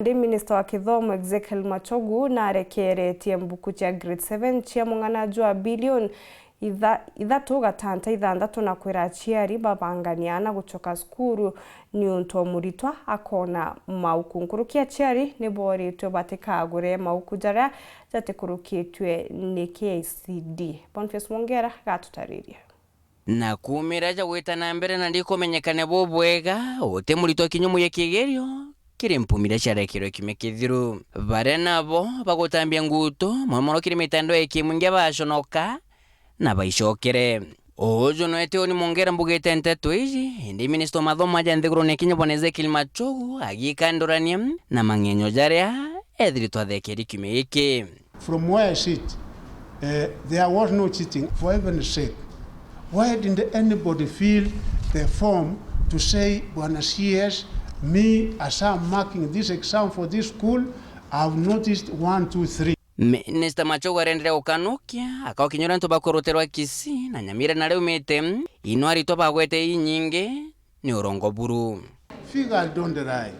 Ndi Minister wa Kithomo Ezekiel MACHOGU na arekeretie mbuku cia grade 7 cia mung'ana jwa bilioni ithatu gatanta ithandatu na kwira aciari babangania na gucoka skuru ni unto muritwa akona MAUKU nkurukia aciari ni boritwe batikagure MAUKU jaria jatikurukitwe ni KCD. BONTHE mongera gatutariria na kumira ja gwitana mbere na ndikomenyekane bobwega ote muritwa kinyumu ya kigerio kiri mpumira sharekero kimekithiru bare nabo bagutambia nguto momoro kiri mitando ekimwingia bashonoka na baishokere ojo noete ni mongera mbugete nteto iji ndi Minister mathomo aja nthiguru ne kinya bwana Ezekiel MACHOGU agikandorania na mangenyo jaria ethritwa thekeri kimeke. From where I sit, there was no cheating, for heaven's sake. Why didn't anybody fill the form to say, Bwana CS, me, as I'm marking this exam for this school, I've noticed 1, 2, 3. Minister MACHOGU arendere ukanukia akaokinyora nto bakoroterwa kisi na nyamira na leo mete ino arito bagwete inyinge ni urongo buru. Figures don't lie.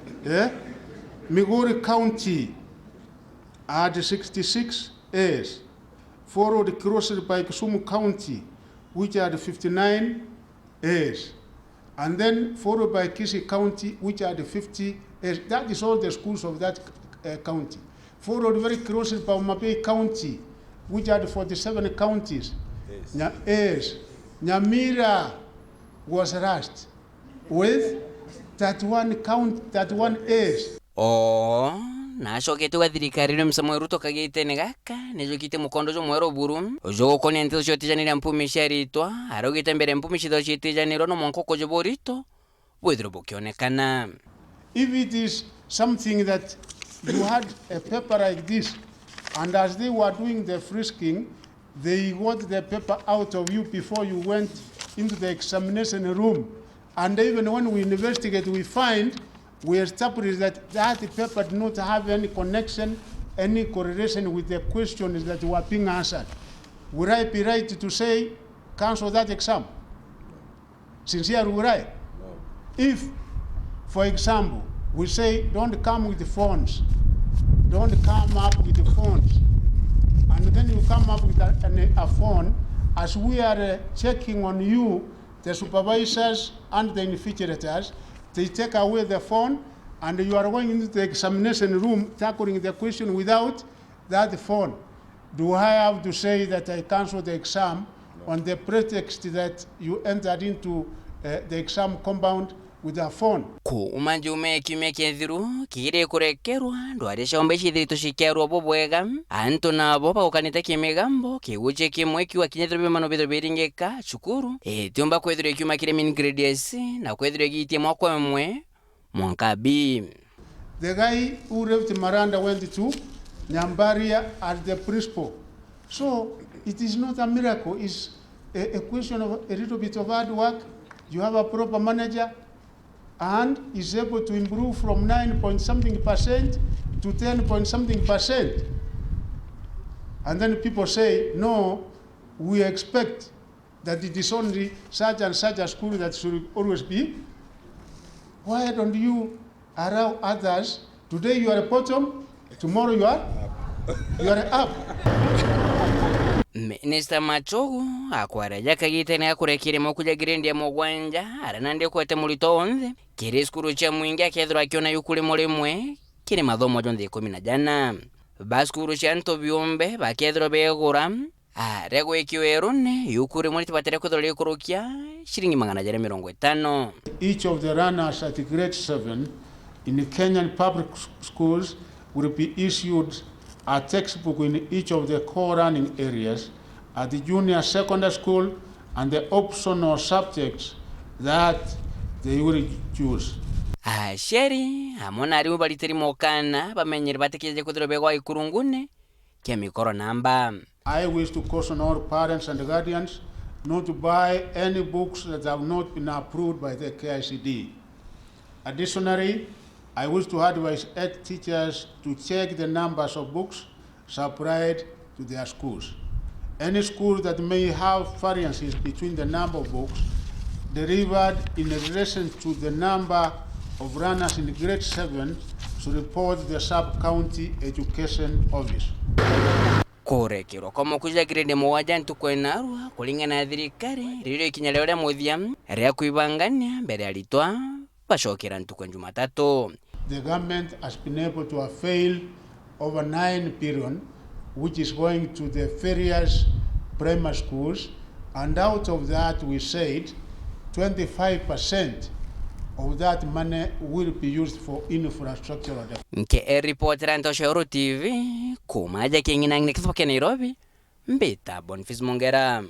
Migori County had 66 A's, followed closely by Kisumu County, which had 59 A's, and then followed by Kisii County, which had 50 A's. That is all the schools of that county. Followed very closely by Mabei County, which had 47 counties. A's. Nyamira was last with 31 A's. Oh, na shokete wa THIRIKARI no msamo Ruto kagite negaka nejo kite mukondo jo mwero buru ojo kone ntzo shotijanira mpumisha ritwa arogite mbere mpumishido shotijanira no monkoko jo borito bwedro bokionekana. If it is something that you had a paper like this, and as they were doing the frisking, they got the paper out of you before you went into the examination room, and even when we investigate, we establish that paper did not have any connection, any correlation with the questions that were being answered. Would I be right to say, cancel that exam? Sincerely, would I? No. If, for example, we say, don't come with the phones, don't come up with the phones, and then you come up with a phone, as we are checking on you, the supervisors and the invigilators, they take away the phone, and you are going into the examination room tackling the question without that phone. Do I have to say that I cancel the exam on the pretext that you entered into the exam compound with a phone? Ku umanjume kimeke thiru kire kurekerwa ndware shombe shithito shikerwa bobwega anto nabo bakanita kimegambo kiuche kimwe kiwa kinyethebe mano bidro biringeka shukuru tiomba kwethire kiuma kire min ingredients na kwethire gitie mwakwa mwe mwankabi. The guy who left Maranda went to Nyambaria as the principal. So it is not a miracle, it's a question of a little bit of hard work. You have a proper manager, and is able to improve from 9-point-something% to 10-point-something%. And then people say, no, we expect that it is only such and such a school that should always be. Why don't you allow others? Today you are at bottom, tomorrow you are up. Minister MACHOGU akwaraja kagite na kurekire mokuja grade ya mogwanja aranande kwete mulito onze kire skuru cha mwingi akethra akiona yukuri mulimwe kire mathomo jonde 10 jana baskuru cha nto biombe bakethra begura rego ekiwerune yukuri muliti batere kuthole kurukia shilingi 150. Each of the runners at grade 7 in the Kenyan public schools will be issued a textbook in each of the core running areas at the junior secondary school and the optional subjects that they will choose. Sheri amona ari baliteri mokana bamenyere batekeje kudrobegwa ikurungune kya mikoro namba. I wish to caution all parents and guardians not to buy any books that have not been approved by the KICD. Additionally, I wish to advise head teachers to check the numbers of books supplied to their schools. Any school that may have variances between the number of books delivered in relation to the number of runners in grade 7 to report the sub-county education office. Kurekirwa kwa mukuja grade muwaja ntukwenarwa kulingana na thirikari riro ikinya leo ria muthia ria kuibangania mbere aritwa bacokera ntukwe Jumatatu. The government has been able to avail over 9 billion, which is going to the various primary schools, and out of that we said 25% of that money will be used for infrastructural development. Nke report rantosha TV kumaja kinginang nikithoke Nairobi mbita Boniface Mongera.